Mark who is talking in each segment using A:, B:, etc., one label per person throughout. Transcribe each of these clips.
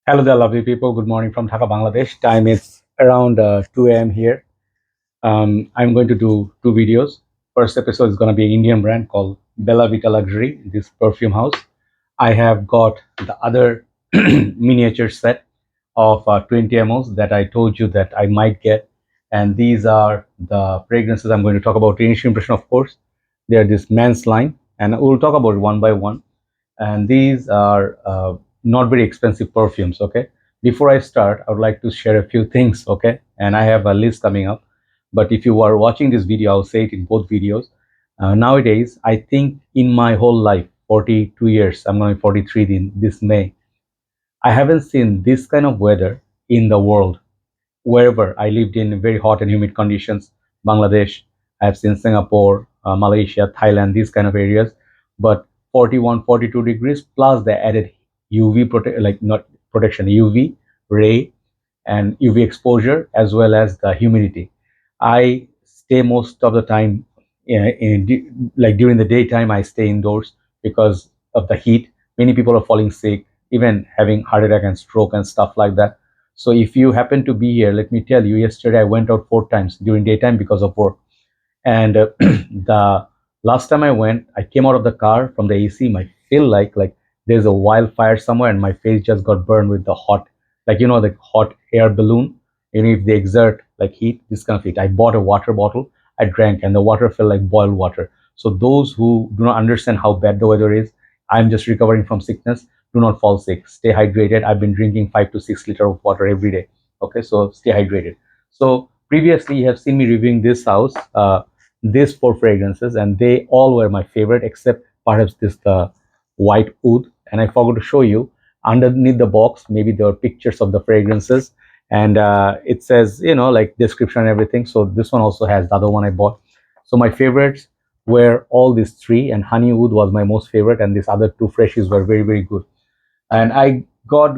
A: Hello there, lovely people. Good morning from Dhaka, Bangladesh. Time is around 2 a.m. here. I'm going to do two videos. First episode is going to be an Indian brand called Bella Vita Luxury, this perfume house. I have got the other miniature set of 20 mls that I told you that I might get. And these are the fragrances I'm going to talk about. Initial impression, of course. They are this men's line, and we'll talk about it one by one. And these are not very expensive perfumes. Okay, before I start, I would like to share a few things. Okay, and I have a list coming up, but if you are watching this video, I'll say it in both videos. Nowadays, I think in my whole life, 42 years, I'm going to be 43 in this May, I haven't seen this kind of weather in the world. Wherever I lived in very hot and humid conditions, Bangladesh, I have seen Singapore, Malaysia, Thailand, these kind of areas. But 41, 42 degrees plus the added UV like not protection, UV ray and UV exposure as well as the humidity. I stay most of the time like during the daytime. I stay indoors because of the heat. Many people are falling sick, even having heart attack and stroke and stuff like that. So if you happen to be here, let me tell you, yesterday I went out 4 times during daytime because of work. And the last time I went, I came out of the car from the AC. I feel like there's a wildfire somewhere, and my face just got burned with the hot, like the hot air balloon. If they exert like heat, this kind of heat. I bought a water bottle. I drank, and the water felt like boiled water. So those who do not understand how bad the weather is, I'm just recovering from sickness. Do not fall sick. Stay hydrated. I've been drinking 5 to 6 liters of water every day. Okay, so stay hydrated. So previously, you have seen me reviewing this house. These four fragrances, and they all were my favorite except perhaps this the white oud. And I forgot to show you underneath the box, maybe there are pictures of the fragrances, and it says like description and everything. So this one also has the other one I bought. So my favorites were all these three, and honey oud was my most favorite, and these other two freshies were very, very good. And I got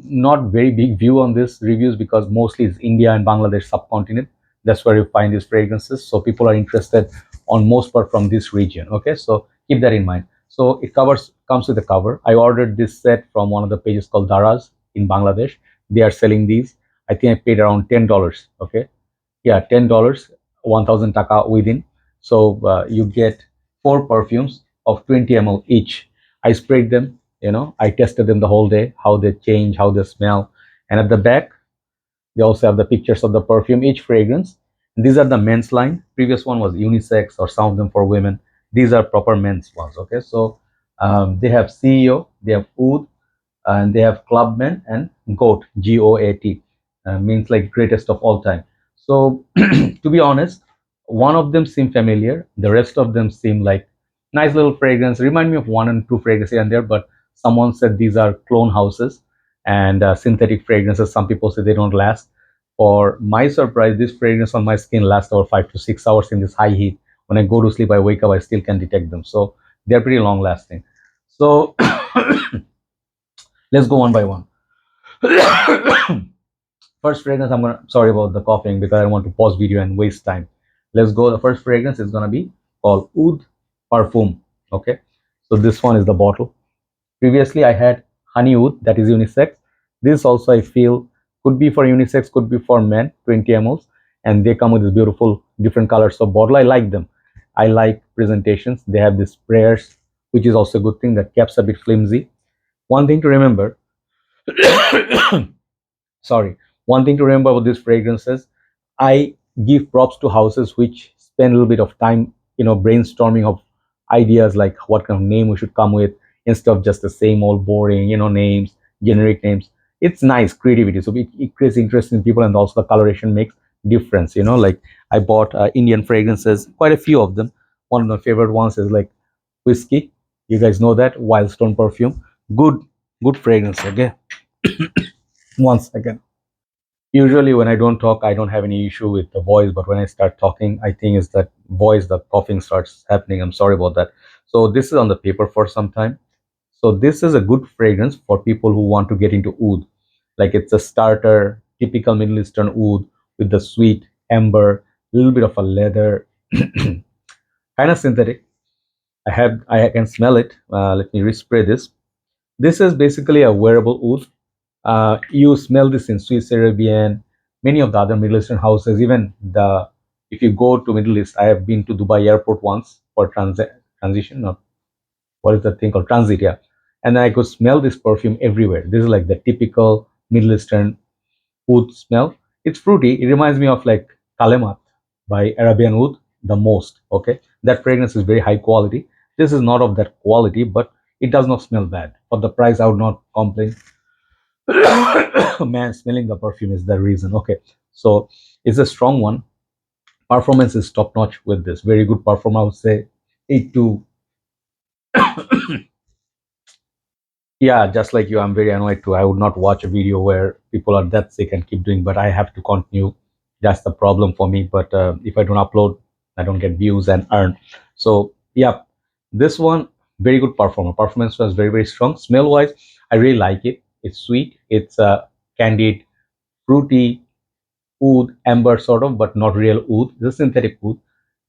A: not very big view on this reviews because mostly it's India and Bangladesh subcontinent. That's where you find these fragrances. So people are interested on most part from this region. Okay, so keep that in mind. So it comes with a cover. I ordered this set from one of the pages called Daraz in Bangladesh. They are selling these. I think I paid around $10. Okay, yeah, $10, 1,000 taka within. So you get four perfumes of 20 ml each. I sprayed them. I tested them the whole day, how they change, how they smell. And at the back, they also have the pictures of the perfume, each fragrance. These are the men's line. Previous one was unisex or some of them for women. These are proper men's ones. Okay, so they have CEO, they have Oud, and they have Clubman and GOAT, G-O-A-T, means like greatest of all time. So to be honest, one of them seem familiar. The rest of them seem like nice little fragrance. Remind me of one and two fragrances here and there, but someone said these are clone houses and synthetic fragrances. Some people say they don't last. For my surprise, this fragrance on my skin lasts over 5 to 6 hours in this high heat. When I go to sleep, I wake up, I still can detect them. So they're pretty long lasting. So let's go one by one. First fragrance, sorry about the coughing because I don't want to pause video and waste time. Let's go. The first fragrance is gonna be called Oud Perfume. Okay, so this one is the bottle. Previously, I had Honey Oud, that is unisex. This also I feel could be for unisex, could be for men, 20 mls, and they come with this beautiful different colors of bottle. I like them. I like presentations. They have these sprayers, which is also a good thing. That cap's a bit flimsy. One thing to remember, sorry, one thing to remember about these fragrances, I give props to houses which spend a little bit of time brainstorming of ideas like what kind of name we should come with instead of just the same old boring names, generic names. It's nice creativity, so it creates interest in people, and also the coloration makes difference. Like I bought Indian fragrances, quite a few of them. One of my favorite ones is like whiskey. You guys know that Wildstone perfume. Good fragrance. Okay, one second. Usually when I don't talk, I don't have any issue with the voice, but when I start talking, I think it's that voice, the coughing starts happening. I'm sorry about that. So this is on the paper for some time. So this is a good fragrance for people who want to get into oud. Like it's a starter, typical Middle Eastern oud with the sweet amber, a little bit of a leather, kind of synthetic. I can smell it. Let me respray this. This is basically a wearable oud. You smell this in Swiss Arabian, many of the other Middle Eastern houses. Even the if you go to Middle East, I have been to Dubai airport once for transition. Not what is that thing called transit? Yeah, and I could smell this perfume everywhere. This is like the typical Middle Eastern oud smell. It's fruity. It reminds me of like Kalemat by Arabian Oud the most. Okay, that fragrance is very high quality. This is not of that quality, but it does not smell bad. For the price, I would not complain. Man, smelling the perfume is the reason. Okay, so it's a strong one. Performance is top notch with this. Very good performance. I would say 8 to. Yeah, just like you, I'm very annoyed too. I would not watch a video where people are that sick and keep doing, but I have to continue. That's the problem for me. But if I don't upload, I don't get views and earn. So yeah, this one very good performer. Performance was very strong. Smell wise, I really like it. It's sweet. It's candied, fruity, oud, amber sort of, but not real oud. It's a synthetic oud.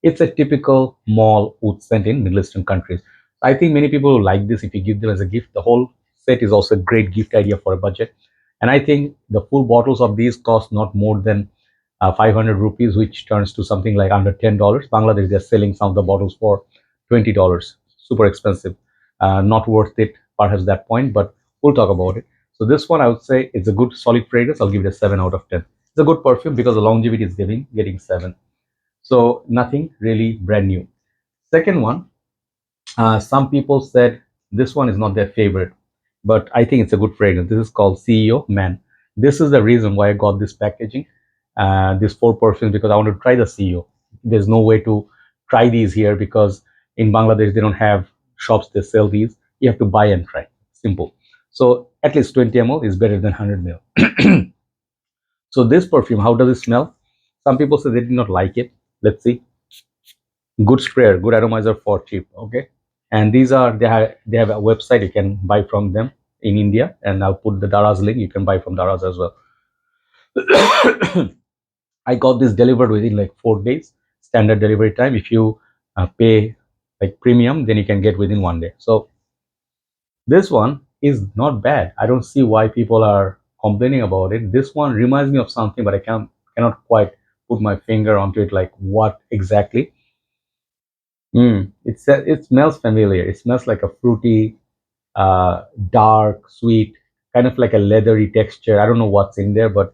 A: It's a typical mall oud scent in Middle Eastern countries. I think many people will like this if you give them as a gift. The whole set is also a great gift idea for a budget. And I think the full bottles of these cost not more than 500 rupees, which turns to something like under $10. Bangladesh, they're selling some of the bottles for $20. Super expensive. Not worth it, perhaps that point, but we'll talk about it. So this one, I would say it's a good solid fragrance. I'll give it a 7 out of 10. It's a good perfume because the longevity is getting 7. So nothing really brand new. Second one, some people said this one is not their favorite, but I think it's a good fragrance. This is called CEO Man. This is the reason why I got this packaging, these 4 perfumes, because I want to try the CEO. There's no way to try these here because in Bangladesh they don't have shops that sell these. You have to buy and try. Simple. So at least 20 ml is better than 100 ml. So this perfume, how does it smell? Some people say they did not like it. Let's see. Good sprayer, good atomizer for cheap. Okay, and these are they have a website you can buy from them in India, and I'll put the Daraz link. You can buy from Daraz as well. I got this delivered within like 4 days, standard delivery time. If you pay like premium, then you can get within 1 day. So this one is not bad. I don't see why people are complaining about it. This one reminds me of something, but I cannot quite put my finger onto it, like what exactly. It smells familiar. It smells like a fruity, dark, sweet, kind of like a leathery texture. I don't know what's in there, but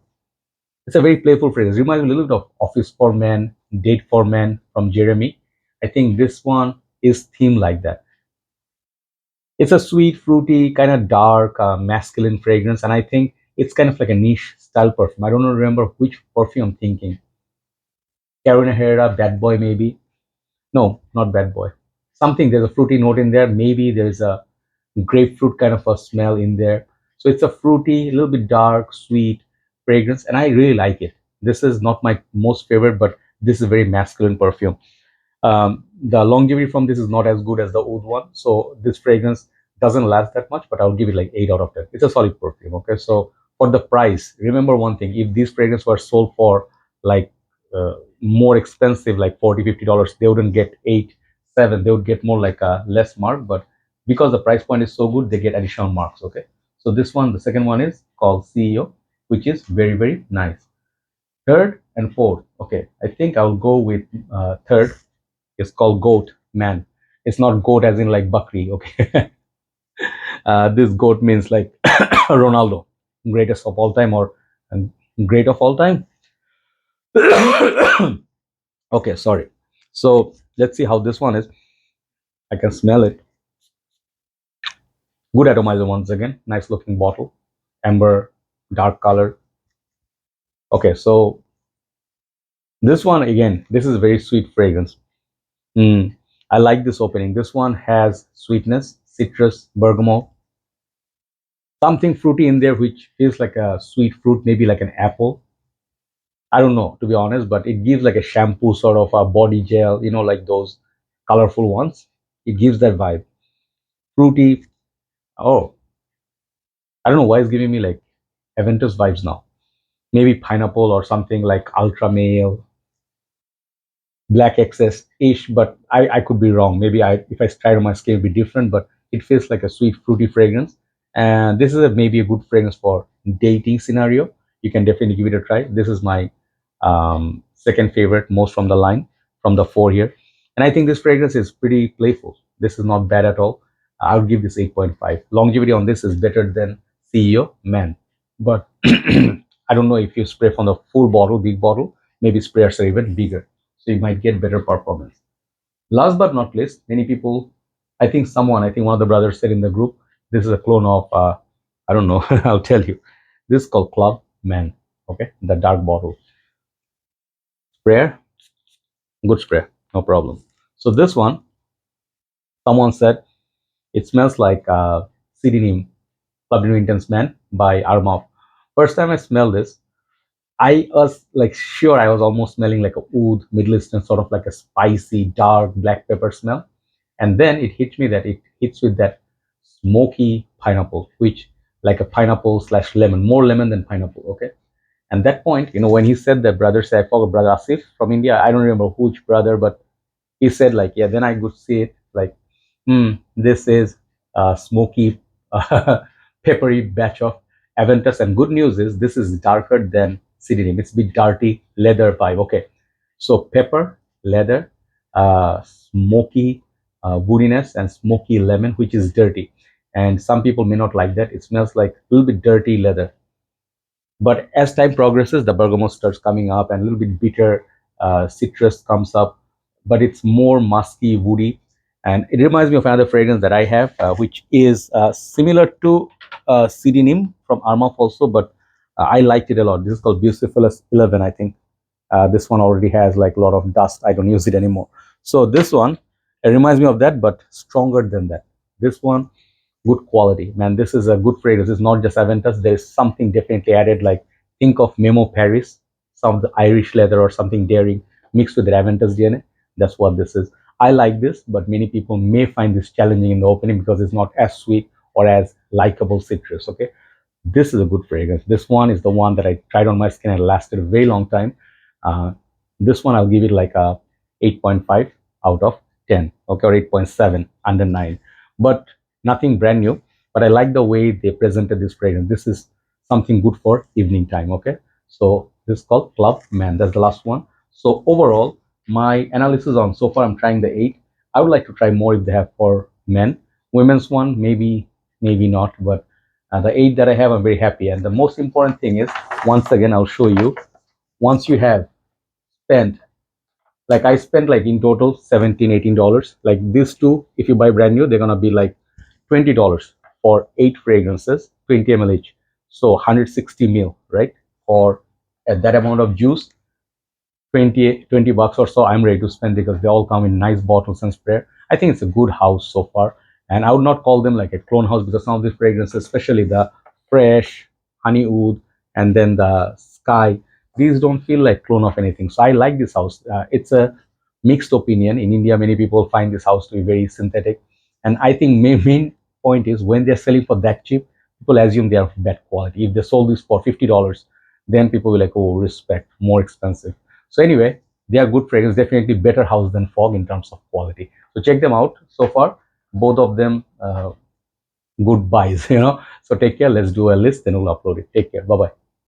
A: it's a very playful fragrance. Reminds me a little bit of Office for Men, Date for Men from Jeremy. I think this one is themed like that. It's a sweet, fruity, kind of dark, masculine fragrance, and I think it's kind of like a niche style perfume. I don't remember which perfume I'm thinking. Carolina Herrera, Bad Boy, maybe. No, not Bad Boy. Something, there's a fruity note in there. Maybe there's a grapefruit kind of a smell in there. So it's a fruity, a little bit dark, sweet fragrance, and I really like it. This is not my most favorite, but this is a very masculine perfume. The longevity from this is not as good as the oud one, so this fragrance doesn't last that much, but I'll give it like 8 out of 10. It's a solid perfume. Okay, so for the price, remember one thing: if these fragrances were sold for like more expensive, like 40-50 dollars, they wouldn't get 8 7, they would get more like a less mark, but because the price point is so good, they get additional marks. Okay, so this one, the second one, is called CEO, which is very nice. Third and fourth, okay, I think I'll go with third. It's called Goat Man. It's not goat as in like Bakri. Okay, this goat means like Ronaldo, greatest of all time, or great of all time. Okay, sorry. So let's see how this one is. I can smell it. Good atomizer once again. Nice looking bottle, amber, dark color. Okay, so this one again. This is a very sweet fragrance. Mm, I like this opening. This one has sweetness, citrus, bergamot, something fruity in there, which feels like a sweet fruit, maybe like an apple. I don't know, to be honest, but it gives like a shampoo sort of a body gel, like those colorful ones. It gives that vibe. Fruity. Oh, I don't know why it's giving me like Aventus vibes now. Maybe pineapple or something like ultra male, black excess ish, but I could be wrong. Maybe if I try on my skin, it'd be different, but it feels like a sweet fruity fragrance. And this is maybe a good fragrance for dating scenario. You can definitely give it a try. This is my second favorite, most from the line, from the four here. And I think this fragrance is pretty playful. This is not bad at all. I would give this 8.5. Longevity on this is better than CEO Man. But I don't know if you spray from the full bottle, big bottle, maybe sprayers are even bigger. So you might get better performance. Last but not least, many people, I think one of the brothers said in the group, this is a clone of, I don't know, I'll tell you. This is called Clubman, okay? The dark bottle. Sprayer, good spray, no problem. So this one, someone said, it smells like pseudonym Club Intense Man by Armaf. First time I smelled this, I was like sure I was almost smelling like a oud, Middle Eastern, sort of like a spicy, dark black pepper smell. And then it hits me that it hits with that smoky pineapple, which like a pineapple slash lemon, more lemon than pineapple. Okay. And that point, when he said that brother said, I forgot brother Asif from India. I don't remember which brother, but he said like, yeah, then I could see it like, this is a smoky, peppery batch of Aventus. And good news is this is darker than Pseudonym. It's a bit dirty leather vibe. Okay. So pepper, leather, smoky woodiness, and smoky lemon, which is dirty. And some people may not like that. It smells like a little bit dirty leather. But as time progresses, the bergamot starts coming up and a little bit bitter citrus comes up, but it's more musky, woody. And it reminds me of another fragrance that I have, which is similar to Pseudonym from Armaf also, but I liked it a lot. This is called Beautiful 11, I think. This one already has like a lot of dust. I don't use it anymore. So this one, it reminds me of that, but stronger than that. This one, good quality. Man, this is a good fragrance. It's not just Aventus. There's something definitely added, like think of Memo Paris, some of the Irish leather or something daring mixed with the Aventus DNA. That's what this is. I like this, but many people may find this challenging in the opening because it's not as sweet or as likable citrus. Okay, this is a good fragrance. This one is the one that I tried on my skin and lasted a very long time. Uh, this one I'll give it like a 8.5 out of 10, okay, or 8.7 under 9. But nothing brand new. But I like the way they presented this fragrance. This is something good for evening time, okay? So this is called Club Man. That's the last one. So overall, my analysis on so far, I'm trying the 8. I would like to try more if they have for men. Women's one, maybe, maybe not, but the 8 that I have, I'm very happy. And the most important thing is, once again, I'll show you, once you have spent, like I spent like in total 17 $18. Like these two, if you buy brand new, they're gonna be like $20 for 8 fragrances, 20 ml each. So 160 ml, right? For that amount of juice, 20 bucks or so, I'm ready to spend because they all come in nice bottles and spray. I think it's a good house so far. And I would not call them like a clone house because some of these fragrances, especially the fresh, honey oud, and then the sky, these don't feel like clone of anything. So I like this house. It's a mixed opinion. In India, many people find this house to be very synthetic. And I think main point is when they're selling for that cheap, people assume they are of bad quality. If they sold this for $50, then people will like, oh, respect, more expensive. So anyway, they are good fragrance, definitely better house than Fog in terms of quality. So check them out. So far, both of them good buys. So take care. Let's do a list, then we'll upload it. Take care. Bye bye.